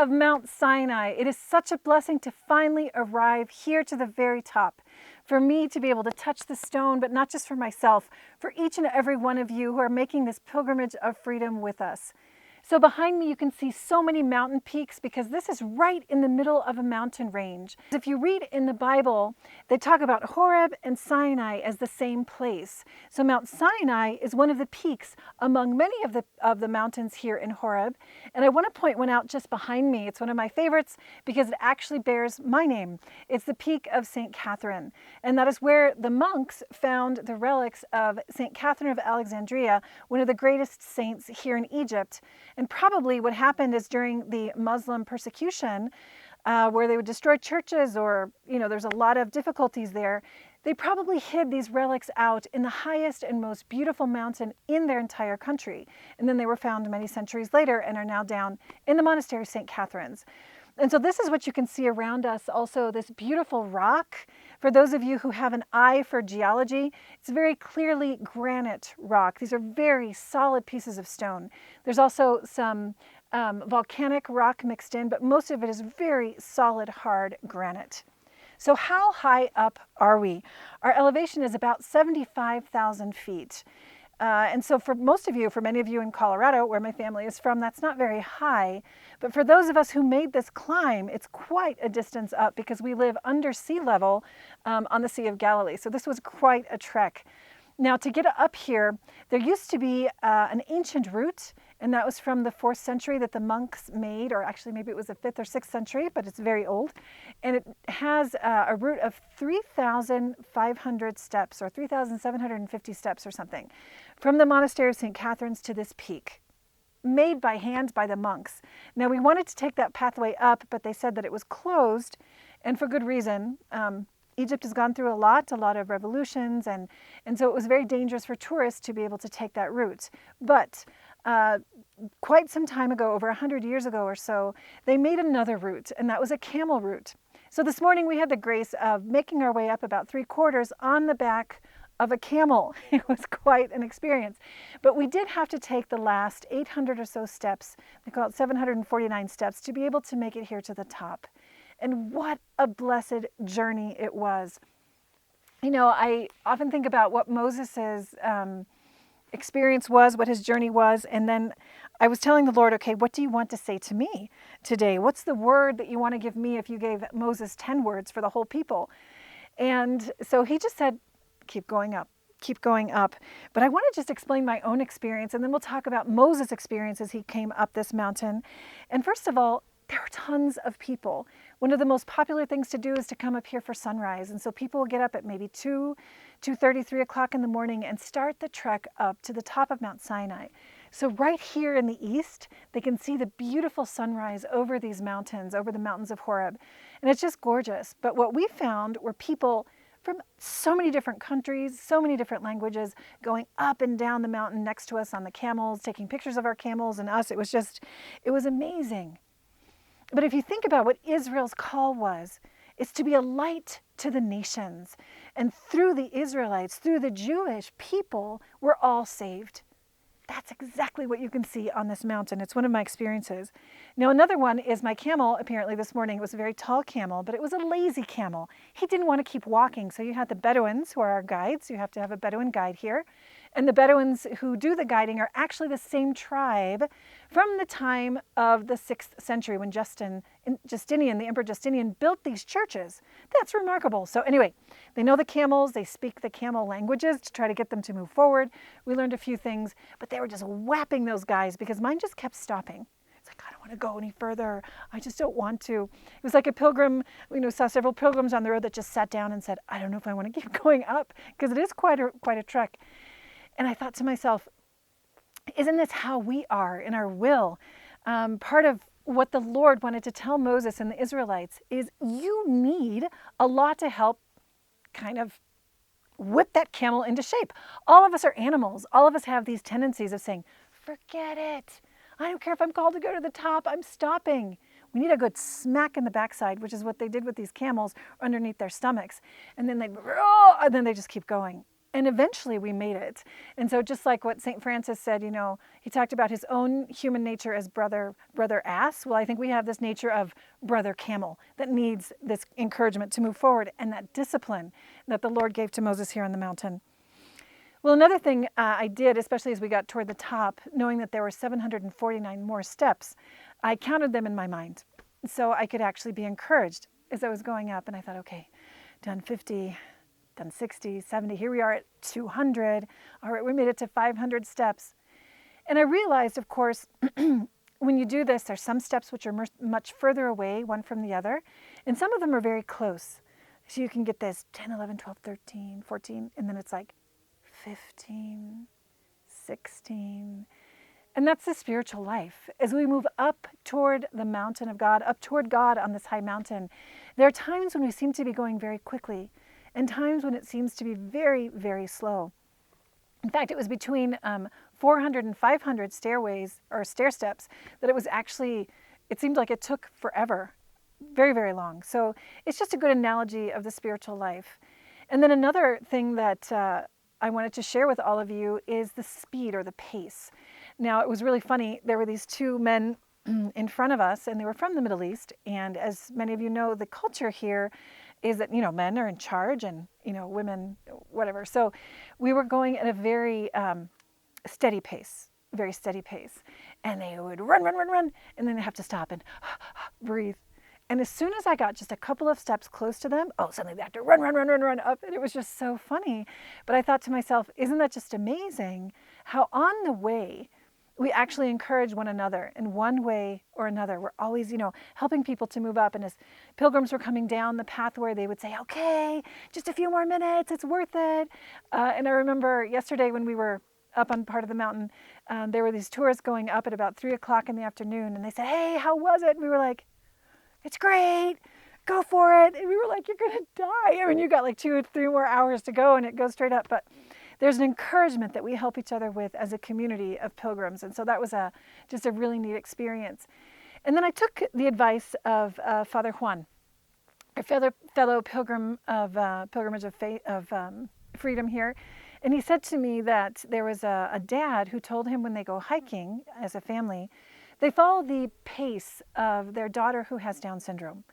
of Mount Sinai. It is such a blessing to finally arrive here to the very top. For me to be able to touch the stone, but not just for myself, for each and every one of you who are making this pilgrimage of freedom with us. So behind me you can see so many mountain peaks because this is right in the middle of a mountain range. If you read in the Bible, they talk about Horeb and Sinai as the same place. So Mount Sinai is one of the peaks among many of the mountains here in Horeb. And I want to point one out just behind me. It's one of my favorites because it actually bears my name. It's the Peak of St. Catherine. And that is where the monks found the relics of St. Catherine of Alexandria, one of the greatest saints here in Egypt. And probably what happened is during the Muslim persecution, where they would destroy churches or, there's a lot of difficulties there, they probably hid these relics out in the highest and most beautiful mountain in their entire country. And then they were found many centuries later and are now down in the monastery of St. Catherine's. And so this is what you can see around us. Also, this beautiful rock. For those of you who have an eye for geology, it's very clearly granite rock. These are very solid pieces of stone. There's also some volcanic rock mixed in, but most of it is very solid, hard granite. So how high up are we? Our elevation is about 75,000 feet. And so for most of you, for many of you in Colorado, where my family is from, that's not very high. But for those of us who made this climb, it's quite a distance up because we live under sea level on the Sea of Galilee. So this was quite a trek. Now to get up here, there used to be an ancient route, and that was from the 4th century that the monks made, or actually maybe it was the 5th or 6th century, but it's very old. And it has a route of 3,500 steps or 3,750 steps or something from the monastery of St. Catherine's to this peak, made by hand by the monks. Now we wanted to take that pathway up, but they said that it was closed, and for good reason. Egypt has gone through a lot of revolutions, and so it was very dangerous for tourists to be able to take that route. But quite some time ago, over 100 years ago or so, they made another route, and that was a camel route. So this morning we had the grace of making our way up about 3/4 on the back of a camel. It was quite an experience. But we did have to take the last 800 or so steps, they call it 749 steps, to be able to make it here to the top. And what a blessed journey it was. I often think about what Moses's experience was, what his journey was, and then I was telling the Lord, okay, what do you want to say to me today? What's the word that you want to give me if you gave Moses 10 words for the whole people? And so he just said, keep going up. Keep going up. But I want to just explain my own experience, and then we'll talk about Moses' experience as he came up this mountain. And first of all, there are tons of people. One of the most popular things to do is to come up here for sunrise. And so people will get up at maybe 2:30, 3 o'clock in the morning and start the trek up to the top of Mount Sinai. So right here in the east, they can see the beautiful sunrise over these mountains, over the mountains of Horeb. And it's just gorgeous. But what we found were people from so many different countries, so many different languages, going up and down the mountain next to us on the camels, taking pictures of our camels and us. It was amazing. But if you think about what Israel's call was, it's to be a light to the nations. And through the Israelites, through the Jewish people, we're all saved. That's exactly what you can see on this mountain. It's one of my experiences. Now, another one is my camel. Apparently this morning it was a very tall camel, but it was a lazy camel. He didn't want to keep walking. So you had the Bedouins, who are our guides. You have to have a Bedouin guide here. And the Bedouins who do the guiding are actually the same tribe from the time of the 6th century when Justinian, the Emperor Justinian, built these churches. That's remarkable. So anyway, they know the camels. They speak the camel languages to try to get them to move forward. We learned a few things, but they were just whapping those guys because mine just kept stopping. It's like, I don't want to go any further. I just don't want to. It was like a pilgrim, saw several pilgrims on the road that just sat down and said, I don't know if I want to keep going up, because it is quite a trek. And I thought to myself, isn't this how we are in our will? Part of what the Lord wanted to tell Moses and the Israelites is you need a lot to help kind of whip that camel into shape. All of us are animals. All of us have these tendencies of saying, forget it. I don't care if I'm called to go to the top. I'm stopping. We need a good smack in the backside, which is what they did with these camels underneath their stomachs. And then they just keep going. And eventually we made it. And so just like what St. Francis said, he talked about his own human nature as brother ass. Well, I think we have this nature of brother camel that needs this encouragement to move forward and that discipline that the Lord gave to Moses here on the mountain. Well, another thing I did, especially as we got toward the top, knowing that there were 749 more steps, I counted them in my mind so I could actually be encouraged as I was going up. And I thought, okay, done 50, done 60, 70, here we are at 200. All right, we made it to 500 steps. And I realized, of course, when you do this, there's some steps which are much further away, one from the other, and some of them are very close. So you can get this 10, 11, 12, 13, 14, and then it's like 15, 16. And that's the spiritual life. As we move up toward the mountain of God, up toward God on this high mountain, there are times when we seem to be going very quickly and times when it seems to be very, very slow. In fact, it was between 400 and 500 stairways or stair steps that it seemed like it took forever, very, very long. So it's just a good analogy of the spiritual life. And then another thing that I wanted to share with all of you is the speed or the pace. Now, it was really funny. There were these two men in front of us, and they were from the Middle East. And as many of you know, the culture here is that, men are in charge and, women, whatever. So we were going at a very steady pace, very steady pace. And they would run, and then they have to stop and breathe. And as soon as I got just a couple of steps close to them, suddenly they have to run up. And it was just so funny. But I thought to myself, isn't that just amazing how on the way we actually encourage one another in one way or another. We're always, helping people to move up. And as pilgrims were coming down the pathway, they would say, okay, just a few more minutes, it's worth it. And I remember yesterday when we were up on part of the mountain, there were these tourists going up at about 3 o'clock in the afternoon. And they said, hey, how was it? And we were like, it's great. Go for it. And we were like, you're going to die. I mean, you got like 2 or 3 more hours to go and it goes straight up. But there's an encouragement that we help each other with as a community of pilgrims. And so that was just a really neat experience. And then I took the advice of Father Juan, a fellow pilgrim of Pilgrimage of Faith, of Freedom here. And he said to me that there was a dad who told him when they go hiking as a family, they follow the pace of their daughter who has Down syndrome.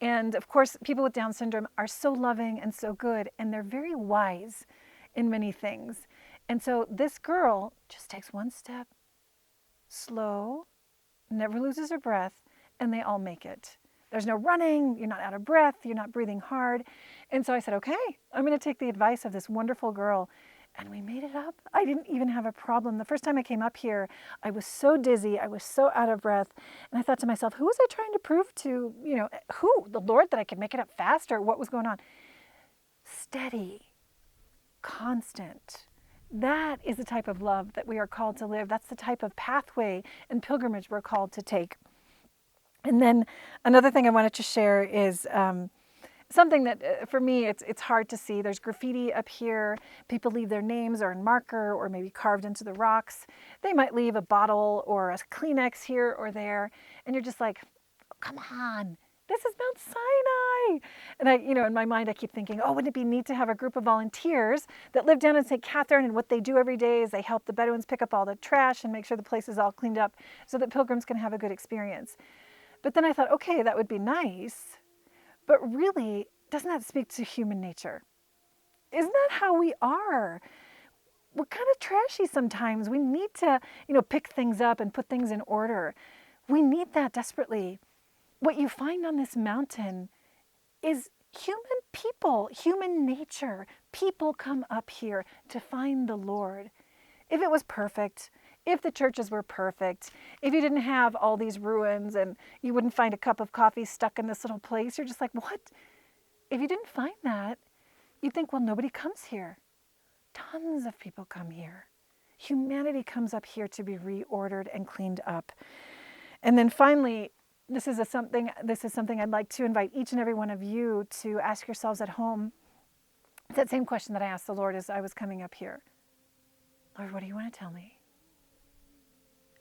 And of course, people with Down syndrome are so loving and so good, and they're very wise in many things. And so this girl just takes one step, slow, never loses her breath, and they all make it. There's no running, you're not out of breath, you're not breathing hard. And so I said, okay, I'm going to take the advice of this wonderful girl. And we made it up. I didn't even have a problem. The first time I came up here, I was so dizzy, I was so out of breath. And I thought to myself, who was I trying to prove to, who? The Lord, that I could make it up faster? What was going on? Steady, constant. That is the type of love that we are called to live. That's the type of pathway and pilgrimage we're called to take. And then another thing I wanted to share is something that for me, it's hard to see. There's graffiti up here. People leave their names or in marker or maybe carved into the rocks. They might leave a bottle or a Kleenex here or there. And you're just like, oh, come on. This is Mount Sinai. And I, in my mind, I keep thinking, wouldn't it be neat to have a group of volunteers that live down in St. Catherine, and what they do every day is they help the Bedouins pick up all the trash and make sure the place is all cleaned up so that pilgrims can have a good experience. But then I thought, okay, that would be nice. But really, doesn't that speak to human nature? Isn't that how we are? We're kind of trashy sometimes. We need to, pick things up and put things in order. We need that desperately. What you find on this mountain is human people, human nature. People come up here to find the Lord. If it was perfect, if the churches were perfect, if you didn't have all these ruins and you wouldn't find a cup of coffee stuck in this little place, you're just like, what? If you didn't find that, you'd think, well, nobody comes here. Tons of people come here. Humanity comes up here to be reordered and cleaned up. And then finally, this is something I'd like to invite each and every one of you to ask yourselves at home. It's that same question that I asked the Lord as I was coming up here. Lord, what do you want to tell me?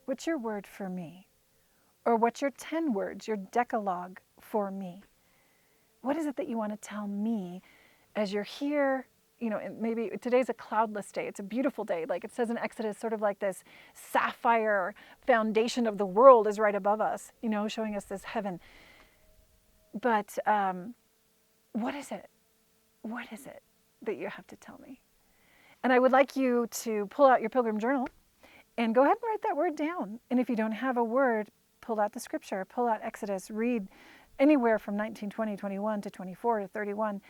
What's your word for me? Or what's your 10 words, your decalogue for me? What is it that you want to tell me as you're here, maybe today's a cloudless day. It's a beautiful day. Like it says in Exodus, sort of like this sapphire foundation of the world is right above us, showing us this heaven. But what is it? What is it that you have to tell me? And I would like you to pull out your Pilgrim Journal and go ahead and write that word down. And if you don't have a word, pull out the scripture, pull out Exodus, read anywhere from 19, 20, 21 to 24 to 31.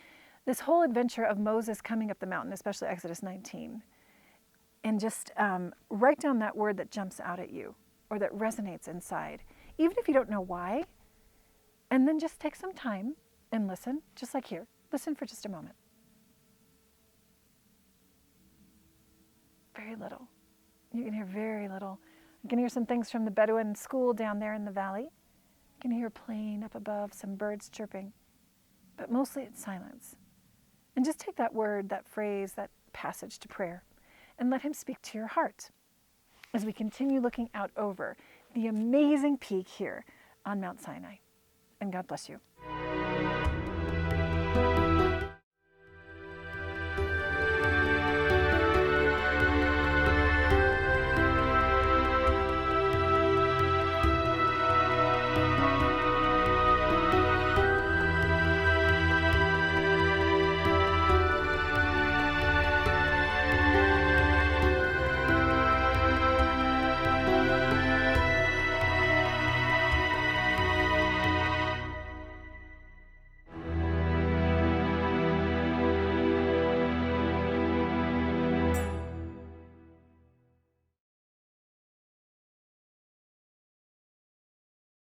This whole adventure of Moses coming up the mountain, especially Exodus 19. And just write down that word that jumps out at you or that resonates inside, even if you don't know why. And then just take some time and listen, just like here. Listen for just a moment. Very little. You can hear very little. You can hear some things from the Bedouin school down there in the valley. You can hear a plane up above, some birds chirping. But mostly it's silence. And just take that word, that phrase, that passage to prayer, and let him speak to your heart as we continue looking out over the amazing peak here on Mount Sinai. And God bless you.